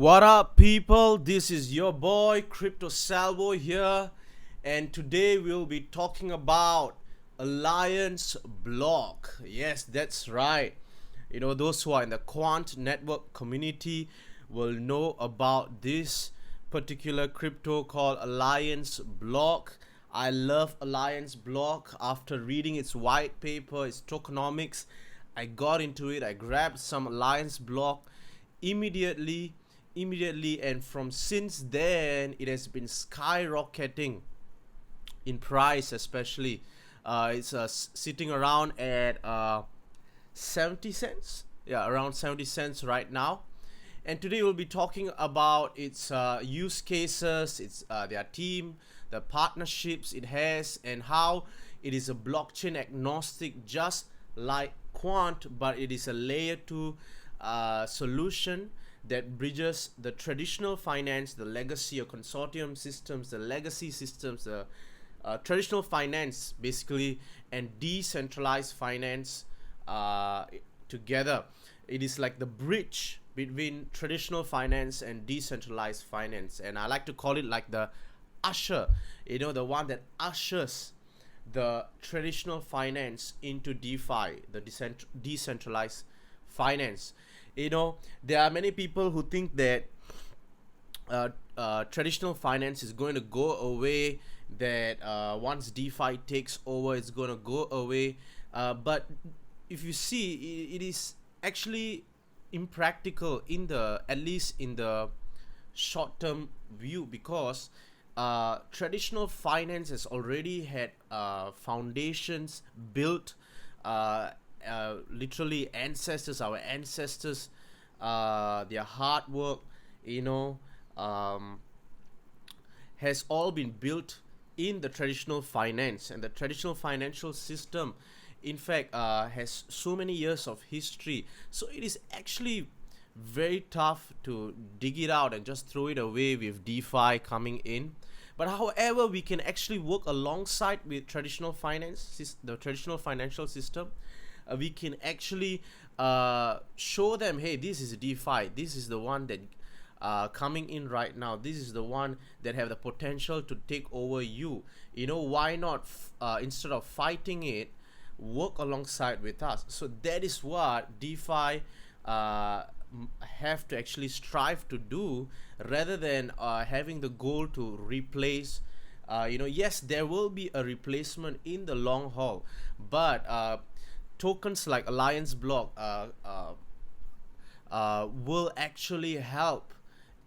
What up, people? This is your boy Crypto Salvo here, and today we'll be talking about Alliance Block. Yes, that's right. Those who are in the Quant network community will know about this particular crypto called Alliance Block. I love Alliance Block. After reading its white paper, its tokenomics, I got into it. I grabbed some Alliance Block immediately, and from since then it has been skyrocketing in price, especially it's sitting around at 70 cents, yeah, around 70 cents right now. And today we'll be talking about its use cases, its their team, the partnerships it has, and how it is a blockchain agnostic, just like Quant, but it is a layer 2 solution that bridges the traditional finance, the legacy or consortium systems, the legacy systems, the traditional finance basically, and decentralized finance together. It is like the bridge between traditional finance and decentralized finance, and I like to call it like the usher, the one that ushers the traditional finance into DeFi, the decentralized finance. There are many people who think that traditional finance is going to go away, that once DeFi takes over, it's going to go away. But if you see, it is actually impractical at least in the short-term view, because traditional finance has already had foundations built. Literally our ancestors, their hard work, has all been built in the traditional finance, and the traditional financial system, in fact, has so many years of history. So it is actually very tough to dig it out and just throw it away with DeFi coming in. But however, we can actually work alongside with traditional finance, the traditional financial system. We can actually show them, hey, this is DeFi, this is the one that coming in right now, this is the one that have the potential to take over you. Why not instead of fighting it, work alongside with us? So that is what DeFi have to actually strive to do, rather than having the goal to replace. Yes, there will be a replacement in the long haul, but tokens like Alliance Block will actually help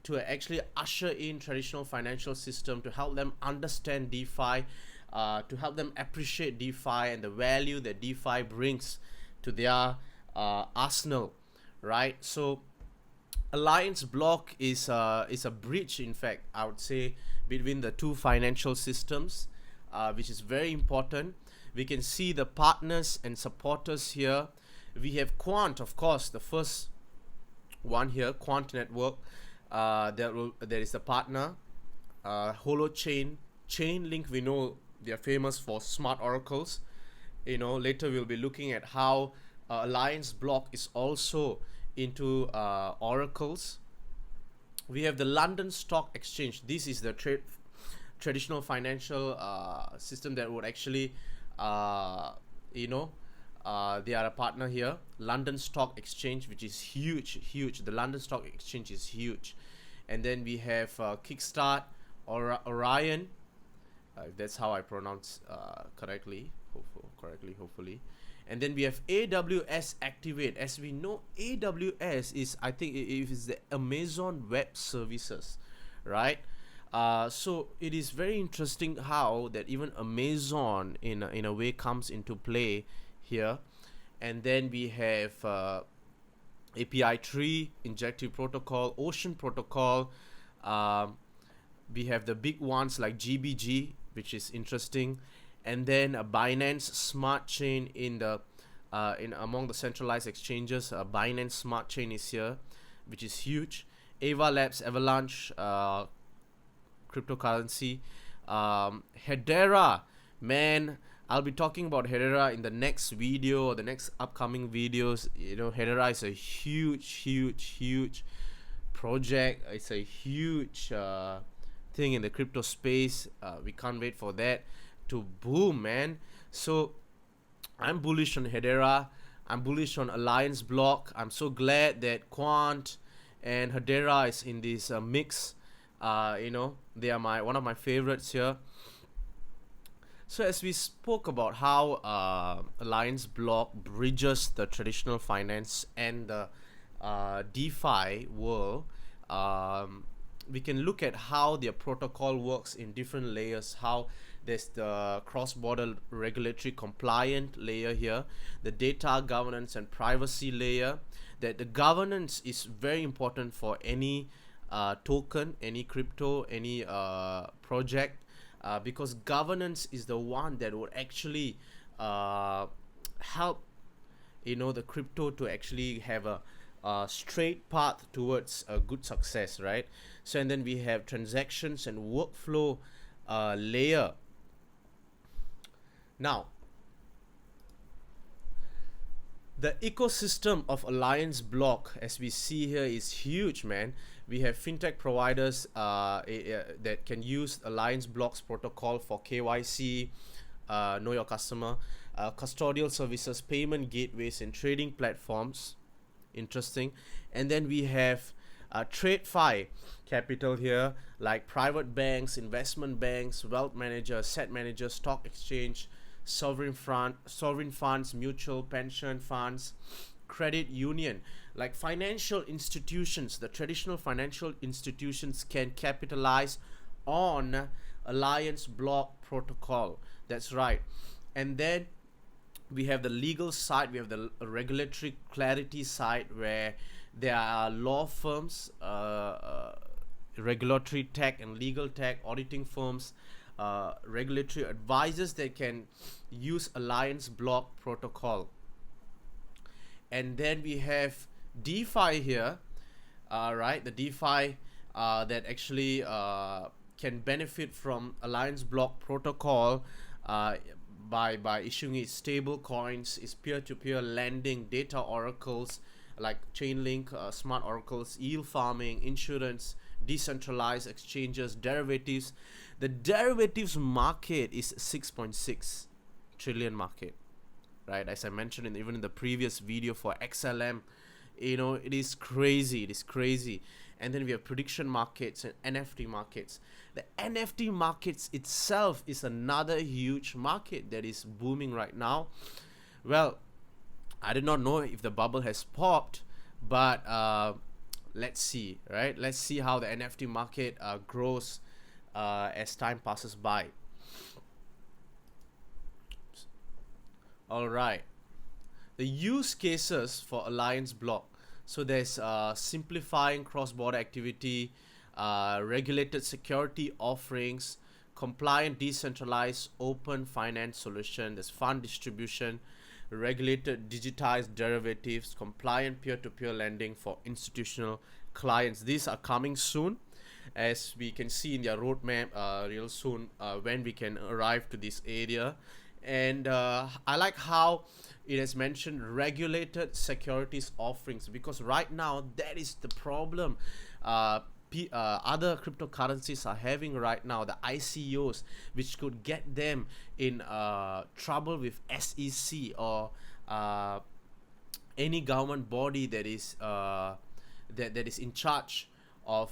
to actually usher in traditional financial system, to help them understand DeFi, to help them appreciate DeFi and the value that DeFi brings to their arsenal, right? So Alliance Block is a bridge, in fact, I would say, between the two financial systems, which is very important. We can see the partners and supporters here. We have Quant, of course, the first one here, Quant Network. There is the partner, Holochain, Chainlink. We know they are famous for smart oracles. Later we'll be looking at how Alliance Block is also into oracles. We have the London Stock Exchange. This is the traditional financial system that would actually they are a partner here. London Stock Exchange, which is huge. The London Stock Exchange is huge. And then we have Kickstart or Orion, if that's how I pronounce correctly, hopefully. And then we have AWS Activate. As we know, AWS is, I think, it is the Amazon Web Services, right? So it is very interesting how that even Amazon in a way comes into play here. And then we have API tree, Injective Protocol, Ocean Protocol. We have the big ones like Gbg, which is interesting. And then Binance Smart Chain in among the centralized exchanges. Binance Smart Chain is here, which is huge. Ava Labs, Avalanche, cryptocurrency. Hedera, man, I'll be talking about Hedera in the next video or the next upcoming videos. Hedera is a huge project. It's a huge thing in the crypto space. We can't wait for that to boom, man. So I'm bullish on Hedera. I'm bullish on Alliance Block. I'm so glad that Quant and Hedera is in this mix. They are one of my favorites here. So as we spoke about how Alliance Block bridges the traditional finance and the DeFi world, we can look at how their protocol works in different layers. How there's the cross-border regulatory compliant layer here, the data governance and privacy layer. That the governance is very important for any token, any crypto, any project, because governance is the one that would actually help the crypto to actually have a straight path towards a good success, right? So and then we have transactions and workflow layer. Now the ecosystem of Alliance Block, as we see here, is huge, man. We have fintech providers that can use Alliance Block's protocol for KYC, know your customer, custodial services, payment gateways, and trading platforms. Interesting. And then we have TradeFi capital here, like private banks, investment banks, wealth managers, asset managers, stock exchange, sovereign funds, mutual pension funds, credit union. Like financial institutions, the traditional financial institutions can capitalize on Alliance Block protocol. That's right. And then we have the legal side, we have the regulatory clarity side, where there are law firms, regulatory tech and legal tech, auditing firms, regulatory advisors that can use Alliance Block protocol. And then we have DeFi here, right? The DeFi that actually can benefit from Alliance Block protocol by issuing its stable coins, its peer-to-peer lending, data oracles like Chainlink, smart oracles, yield farming, insurance, decentralized exchanges, derivatives. The derivatives market is 6.6 trillion market, right? As I mentioned even in the previous video for XLM, it is crazy. And then we have prediction markets and NFT markets. The NFT markets itself is another huge market that is booming right now. Well, I did not know if the bubble has popped, but let's see, right? Let's see how the NFT market grows as time passes by. All right. The use cases for Alliance Block. So there's simplifying cross-border activity, regulated security offerings, compliant decentralized open finance solution, there's fund distribution, regulated digitized derivatives, compliant peer-to-peer lending for institutional clients. These are coming soon, as we can see in their roadmap real soon, when we can arrive to this area. And I like how it has mentioned regulated securities offerings, because right now that is the problem other cryptocurrencies are having right now, the ICOs, which could get them in trouble with SEC or any government body that is that is in charge of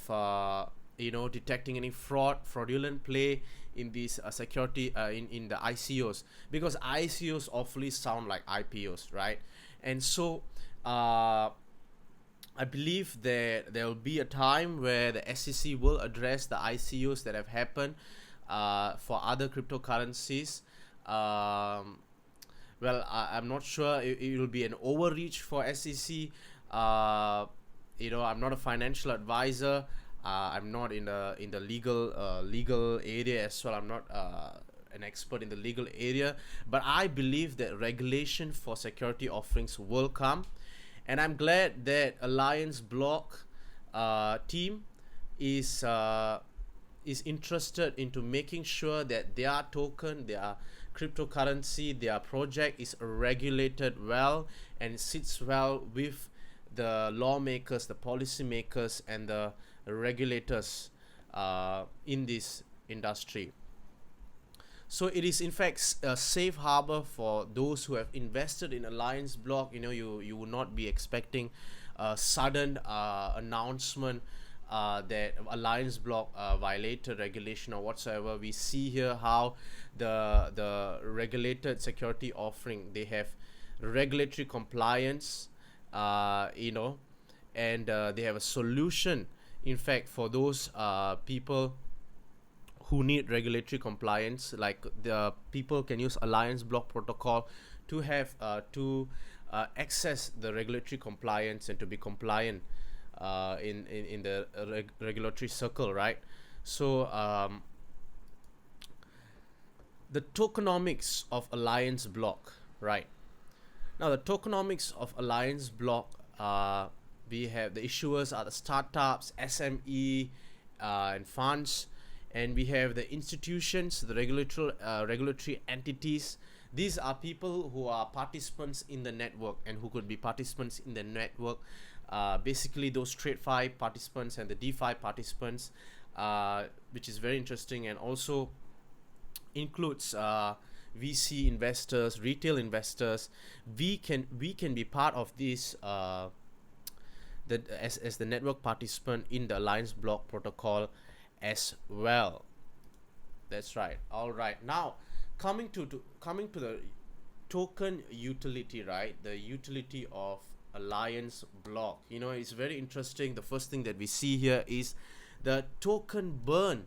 detecting any fraudulent play in these security in the ICOs, because ICOs awfully sound like IPOs, right? And so I believe that there will be a time where the SEC will address the ICOs that have happened for other cryptocurrencies. Well, I'm not sure it will be an overreach for SEC. I'm not a financial advisor. I'm not in the legal area as well. I'm not an expert in the legal area, but I believe that regulation for security offerings will come, and I'm glad that Alliance Block team is interested into making sure that their token, their cryptocurrency, their project is regulated well and sits well with the lawmakers, the policymakers, and the regulators in this industry. So it is in fact a safe harbor for those who have invested in Alliance Block. You would not be expecting a sudden announcement that Alliance Block violated regulation or whatsoever. We see here how the regulated security offering, they have regulatory compliance, and they have a solution, in fact, for those people who need regulatory compliance. Like, the people can use Alliance Block protocol to have to access the regulatory compliance and to be compliant in the regulatory circle, right? So the tokenomics of Alliance Block, right? Now, the tokenomics of Alliance Block, we have the issuers are the startups, SME, and funds, and we have the institutions, the regulatory entities. These are people who are participants in the network and who could be participants in the network. Basically, those TradeFi participants and the DeFi participants, which is very interesting, and also includes VC investors, retail investors. We can be part of this as the network participant in the Alliance Block protocol as well. That's right. All right. Now, coming to the token utility, right? The utility of Alliance Block. It's very interesting. The first thing that we see here is the token burn.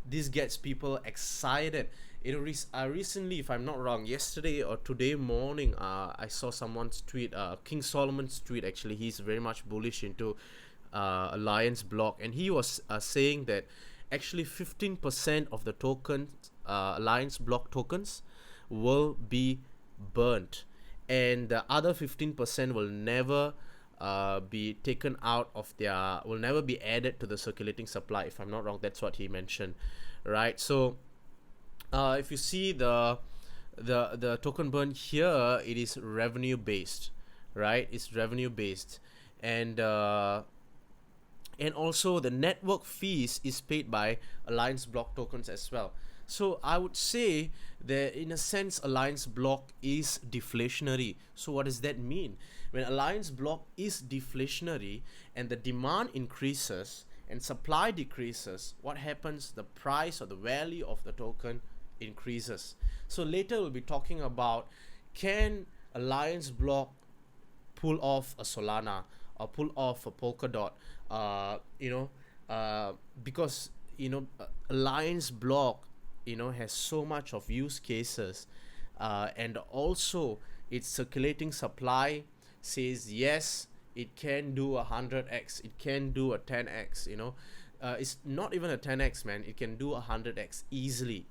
This gets people excited. Recently, if I'm not wrong, yesterday or today morning, I saw someone's tweet, King Solomon's tweet. Actually, he's very much bullish into Alliance Block, and he was saying that actually 15% of the tokens, Alliance Block tokens, will be burnt, and the other 15% will never be taken out of will never be added to the circulating supply. If I'm not wrong, that's what he mentioned, right? So if you see the token burn here, it is revenue based, right? It's revenue based, and also the network fees is paid by Alliance Block tokens as well. So I would say that in a sense, Alliance Block is deflationary. So what does that mean? When Alliance Block is deflationary and the demand increases and supply decreases, what happens? The price or the value of the token increases. So later we'll be talking about, can Alliance Block pull off a Solana or pull off a Polkadot? Because Alliance Block has so much of use cases, and also its circulating supply says yes, it can do 100x, it can do a 10x. It's not even a 10x, man. It can do 100x easily,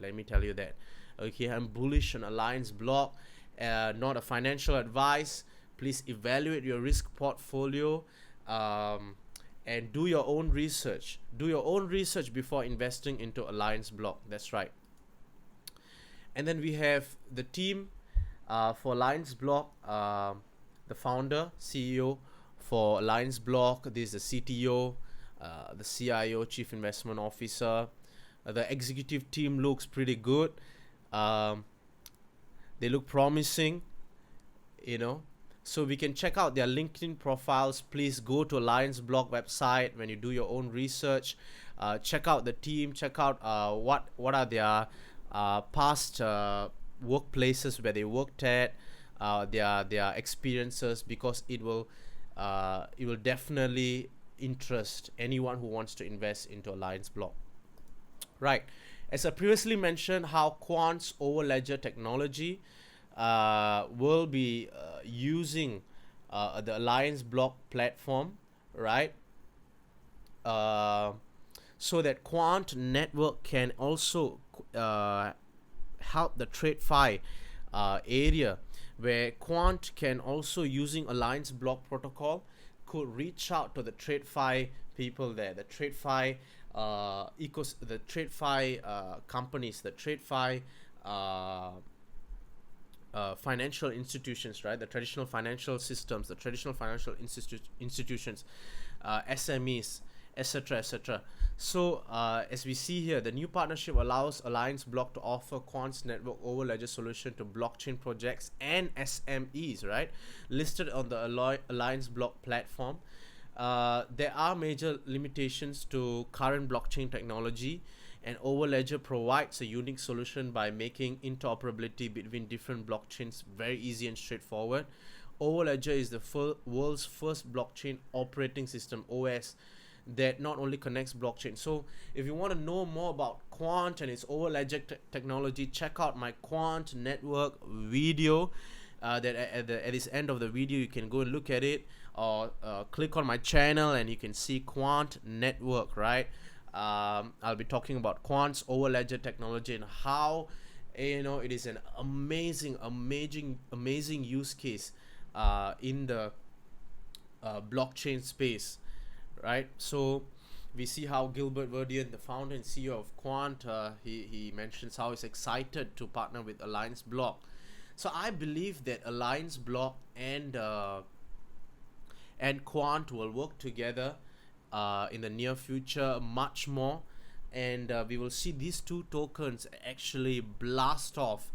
let me tell you that. Okay, I'm bullish on Alliance Block. Not a financial advice. Please evaluate your risk portfolio, and do your own research. Do your own research before investing into Alliance Block. That's right. And then we have the team for Alliance Block, the founder, CEO for Alliance Block. This is the CTO, the CIO, Chief Investment Officer. The executive team looks pretty good. They look promising, So we can check out their LinkedIn profiles. Please go to Alliance Block website when you do your own research. Check out the team. Check out what are their past workplaces where they worked at, their experiences, because it will definitely interest anyone who wants to invest into Alliance Block. Right. As I previously mentioned, how Quant's over-ledger technology will be using the Alliance Block platform, right? So that Quant network can also help the TradeFi area, where Quant can also, using Alliance Block protocol, could reach out to the TradeFi people there, the TradeFi the TradeFi companies, the TradeFi financial institutions, right? The traditional financial systems, the traditional financial institutions, SMEs, etc., etc. So as we see here, the new partnership allows Alliance Block to offer Quant's network over ledger solution to blockchain projects and SMEs, right, listed on the Alliance Block platform. There are major limitations to current blockchain technology, and Overledger provides a unique solution by making interoperability between different blockchains very easy and straightforward. Overledger is the world's first blockchain operating system, OS, that not only connects blockchain. So if you want to know more about Quant and its Overledger technology, check out my Quant network video. That at this end of the video you can go and look at it, or click on my channel and you can see Quant network, right? I'll be talking about Quant's Overledger technology and how it is an amazing use case in the blockchain space, right? So we see how Gilbert Verdian, the founder and CEO of Quant, he mentions how he's excited to partner with Alliance Block. So I believe that Alliance Block and Quant will work together in the near future much more, and we will see these two tokens actually blast off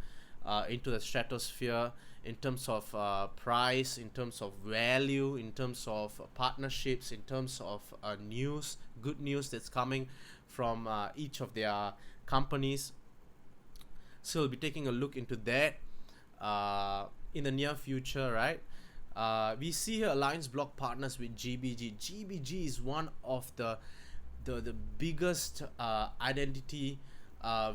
into the stratosphere in terms of price, in terms of value, in terms of partnerships, in terms of good news that's coming from each of their companies. So we'll be taking a look into that in the near future, right? We see here Alliance Block partners with Gbg. Gbg is one of the biggest identity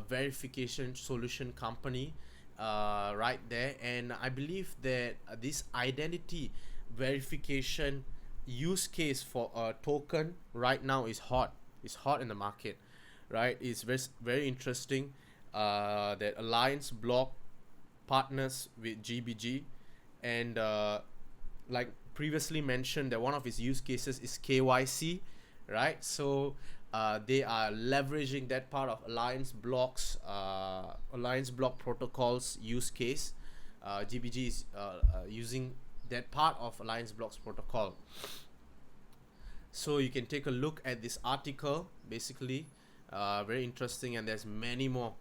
verification solution company right there, and I believe that this identity verification use case for a token right now is hot. It's hot in the market, right? It's very interesting that Alliance Block partners with Gbg, and like previously mentioned, that one of its use cases is KYC, right? So they are leveraging that part of Alliance Block protocols use case. Gbg is using that part of Alliance Block's protocol. So you can take a look at this article, basically very interesting, and there's many more.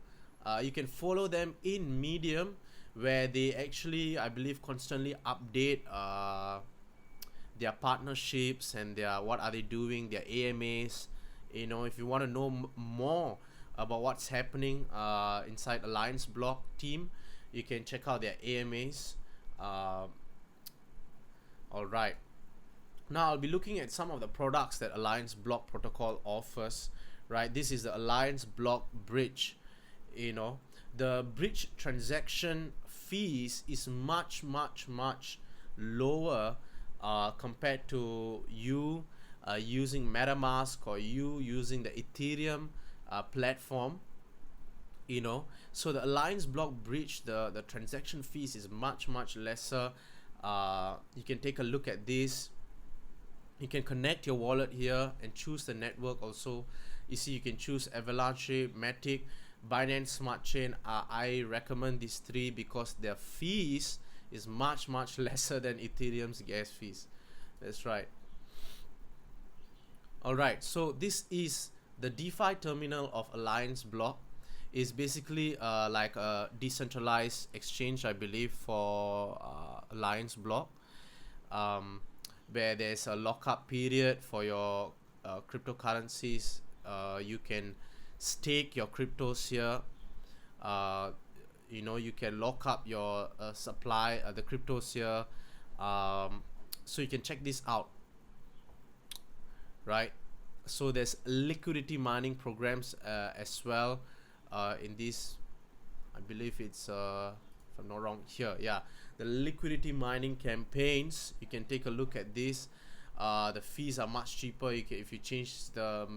You can follow them in Medium, where they actually, I believe, constantly update their partnerships and what are they doing, their AMAs. If you want to know more about what's happening inside Alliance Block team, you can check out their AMAs. All right. Now I'll be looking at some of the products that Alliance Block protocol offers, right? This is the Alliance Block Bridge. The bridge transaction fees is much lower compared to you using MetaMask or you using the Ethereum platform. So the Alliance Block Bridge, the transaction fees is much lesser. You can take a look at this. You can connect your wallet here and choose the network also. You see, you can choose Avalanche, Matic, Binance Smart Chain. I recommend these three because their fees is much lesser than Ethereum's gas fees. That's right. Alright, so this is the DeFi terminal of Alliance Block. Is basically like a decentralized exchange, I believe, for Alliance Block, where there's a lockup period for your cryptocurrencies. You can stake your cryptos here. You can lock up your supply, the cryptos here. So you can check this out, right? So there's liquidity mining programs as well in this. I believe it's if I'm not wrong here, yeah, the liquidity mining campaigns. You can take a look at this. The fees are much cheaper if you change the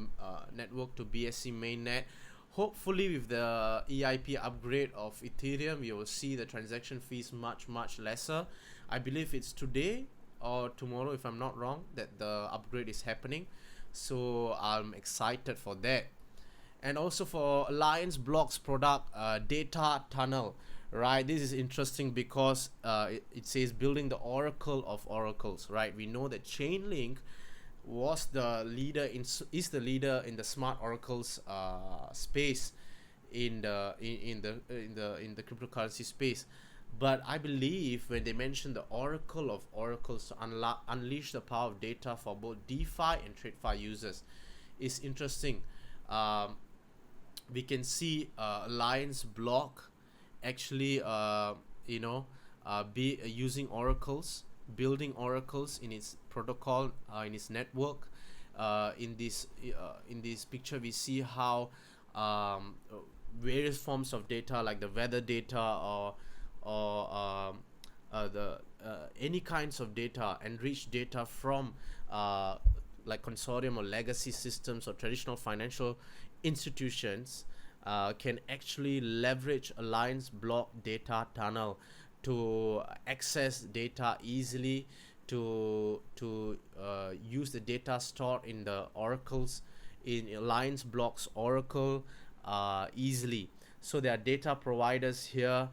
network to BSC mainnet. Hopefully with the EIP upgrade of Ethereum, you will see the transaction fees much lesser. I believe it's today or tomorrow, if I'm not wrong, that the upgrade is happening. So I'm excited for that. And also for Alliance Block's product, Data Tunnel, right? This is interesting because it says building the oracle of oracles, right? We know that Chainlink was the leader is the leader in the smart oracles space in the cryptocurrency space. But I believe when they mention the oracle of oracles to unleash the power of data for both DeFi and TradeFi users is interesting. um, we can see Alliance block actually be using oracles, building oracles in its protocol, in its network. In this picture we see how um, various forms of data like the weather data or the any kinds of data, enriched data from like consortium or legacy systems or traditional financial institutions, can actually leverage Alliance block data tunnel to access data easily, to use the data stored in the oracles in Alliance blocks oracle easily. So there are data providers here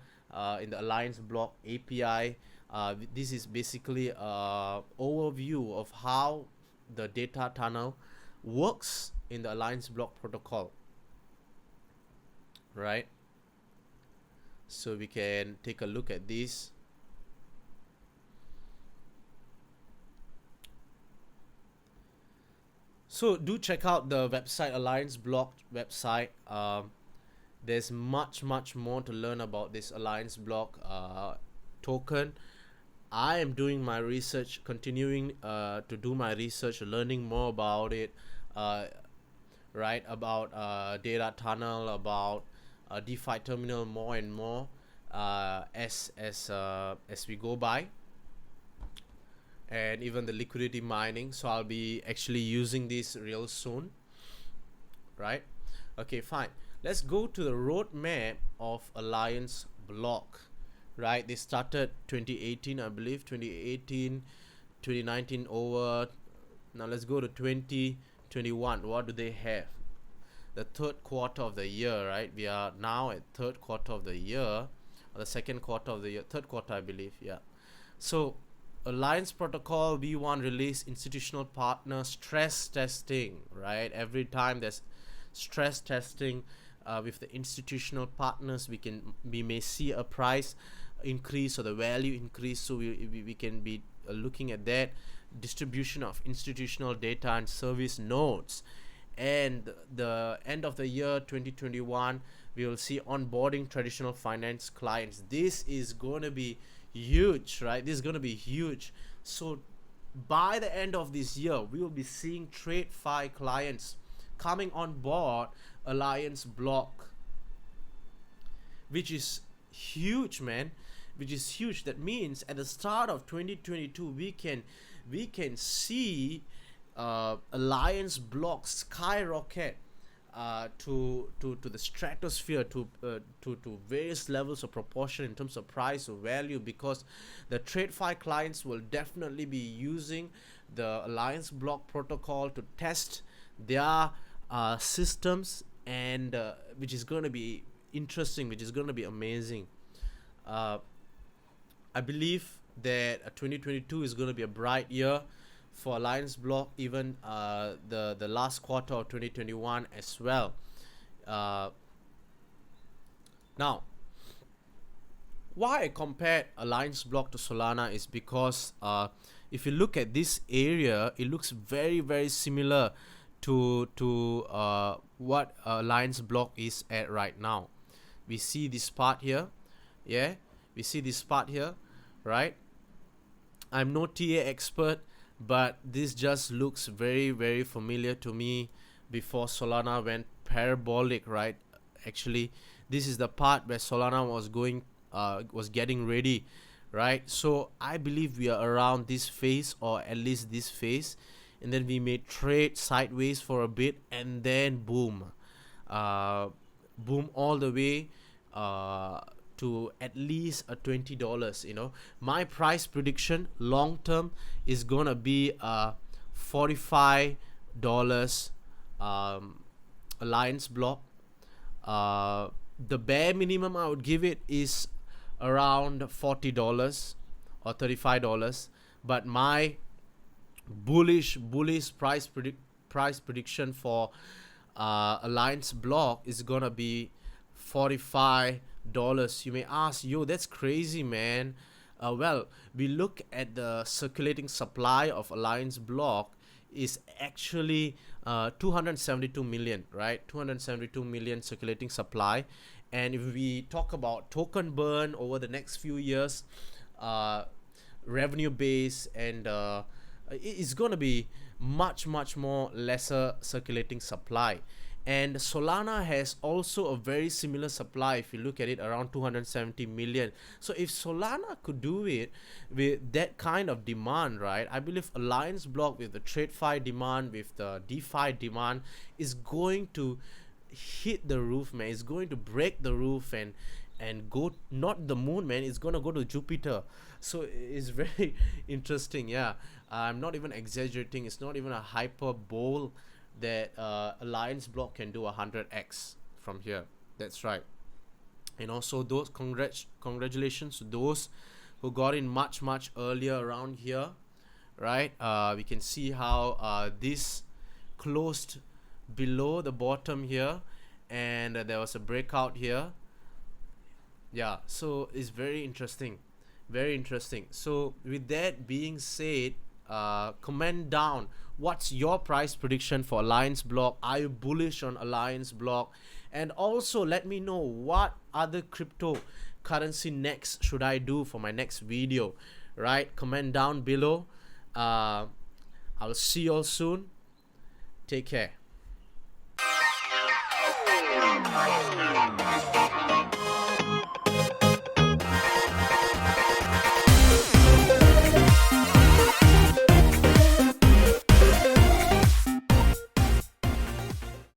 in the Alliance block API. This is basically a overview of how the data tunnel works in the Alliance block protocol, right? So we can take a look at this. So do check out the website, Alliance block website. There's much more to learn about this Alliance block token. I am doing my research, continuing to do my research, learning more about it, right? About data tunnel, about DeFi terminal more and more as we go by, and even the liquidity mining. So I'll be actually using this real soon, right? Okay, fine. Let's go to the roadmap of Alliance block, right? They started 2018, I believe, 2018, 2019 over. Now let's go to 2021. What do they have? The third quarter of the year, right? We are now at third quarter of the year, or the second quarter of the year, third quarter, I believe. Yeah. So Alliance protocol V1 release institutional partner stress testing, right? Every time there's stress testing with the institutional partners, we may see a price increase or the value increase. So we can be looking at that distribution of institutional data and service nodes. And the end of the year 2021, we will see onboarding traditional finance clients. This is going to be huge, right? This is going to be huge. So by the end of this year, we will be seeing TradeFi clients coming on board Alliance block, which is huge, man. Which is huge. That means at the start of 2022, we can see Alliance block skyrocket to the stratosphere, to various levels of proportion in terms of price or value, because the TradeFi clients will definitely be using the Alliance block protocol to test their systems, and which is going to be interesting, which is going to be amazing. I believe that 2022 is going to be a bright year for Alliance block, even the last quarter of 2021 as well. Now, why I compared Alliance block to Solana is because if you look at this area, it looks very similar to what Alliance block is at right now. We see this part here, yeah, we see this part here, right? I'm no TA expert, but this just looks very familiar to me before Solana went parabolic, right? Actually, this is the part where Solana was getting ready, right? So I believe we are around this phase, or at least this phase, and then we may trade sideways for a bit, and then boom all the way to at least a $20. You know, my price prediction long term is gonna be $45 Alliance block. The bare minimum I would give it is around $40 or $35, but my bullish price prediction for Alliance block is gonna be $45. You may ask, yo, that's crazy, man. Well, we look at the circulating supply of Alliance block is actually 272 million, right? 272 million circulating supply. And if we talk about token burn over the next few years, revenue base, and it's going to be much more lesser circulating supply. And Solana has also a very similar supply. If you look at it, around 270 million. So if Solana could do it with that kind of demand, right, I believe Alliance block with the TradeFi demand, with the DeFi demand, is going to hit the roof, man. It's going to break the roof and go, not the moon, man. It's gonna go to Jupiter. So it's very interesting. Yeah, I'm not even exaggerating. It's not even a hyperbole that Alliance block can do 100x from here. That's right. You know, so those congratulations to those who got in much earlier around here, right? We can see how this closed below the bottom here, and there was a breakout here. Yeah, so it's very interesting, very interesting. So with that being said, comment down what's your price prediction for Alliance block. Are you bullish on Alliance block? And also let me know what other cryptocurrency next should I do for my next video, right? Comment down below. I'll see you all soon. Take care.